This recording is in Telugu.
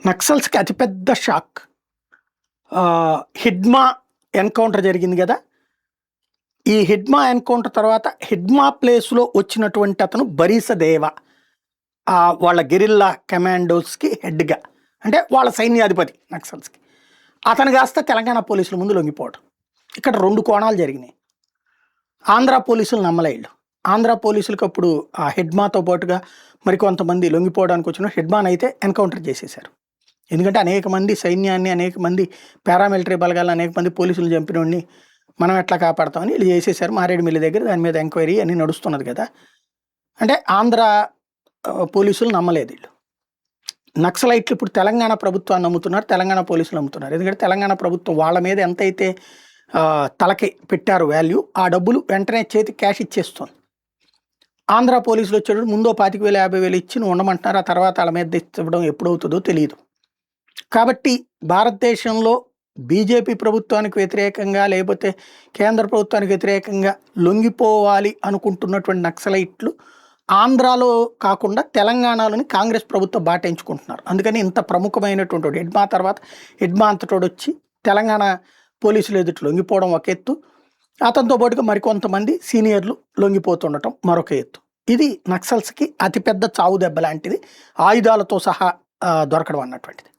నక్సల్స్కి అతిపెద్ద షాక్. హిడ్మా ఎన్కౌంటర్ జరిగింది కదా. ఈ హిడ్మా ఎన్కౌంటర్ తర్వాత హిడ్మా ప్లేస్లో వచ్చినటువంటి అతను బరీసదేవ, వాళ్ళ గెరిల్లా కమాండోస్కి హెడ్గా, అంటే వాళ్ళ సైన్యాధిపతి నక్సల్స్కి. అతను కాస్త తెలంగాణ పోలీసుల ముందు లొంగిపోవడం. ఇక్కడ 2 కోణాలు జరిగినాయి. ఆంధ్ర పోలీసులు నమ్మలేళ్ళు. ఆంధ్ర పోలీసులకు అప్పుడు ఆ హిడ్మాతో పాటుగా మరికొంతమంది లొంగిపోవడానికి వచ్చిన హిడ్మాన్ అయితే ఎన్కౌంటర్ చేసేశారు. ఎందుకంటే అనేక మంది సైన్యాన్ని, అనేక మంది పారామిలిటరీ బలగాలను, అనేక మంది పోలీసులు చంపినోడిని మనం ఎట్లా కాపాడతామని వీళ్ళు చేసేసారు. మారేడుమిల్లి దగ్గర దాని మీద ఎంక్వైరీ అని నడుస్తున్నది కదా. అంటే ఆంధ్ర పోలీసులు నమ్మలేదు వీళ్ళు. నక్సలైట్లు ఇప్పుడు తెలంగాణ ప్రభుత్వాన్ని నమ్ముతున్నారు, తెలంగాణ పోలీసులు నమ్ముతున్నారు. ఎందుకంటే తెలంగాణ ప్రభుత్వం వాళ్ళ మీద ఎంతైతే తలకి పెట్టారు వాల్యూ, ఆ డబ్బులు వెంటనే చేతి క్యాష్ ఇచ్చేస్తుంది. ఆంధ్ర పోలీసులు వచ్చేటప్పుడు ముందో 25,000 50,000 ఇచ్చి నువ్వు ఉండమంటున్నారు. ఆ తర్వాత వాళ్ళ మీద ఇవ్వడం ఎప్పుడవుతుందో తెలియదు. కాబట్టి భారతదేశంలో బీజేపీ ప్రభుత్వానికి వ్యతిరేకంగా, లేకపోతే కేంద్ర ప్రభుత్వానికి వ్యతిరేకంగా లొంగిపోవాలి అనుకుంటున్నటువంటి నక్సలైట్లు ఆంధ్రాలో కాకుండా తెలంగాణలోని కాంగ్రెస్ ప్రభుత్వం బాటెంచుకుంటున్నారు. అందుకని ఇంత ప్రముఖమైనటువంటి హిడ్మా తర్వాత హిడ్మా అంతటోడు వచ్చి తెలంగాణ పోలీసులు ఎదుటి లొంగిపోవడం ఒక ఎత్తు, అతనితో పాటుగా మరికొంతమంది సీనియర్లు లొంగిపోతుండటం మరొక ఎత్తు. ఇది నక్సల్స్కి అతిపెద్ద చావు దెబ్బ లాంటిది, ఆయుధాలతో సహా దొరకడం అన్నటువంటిది.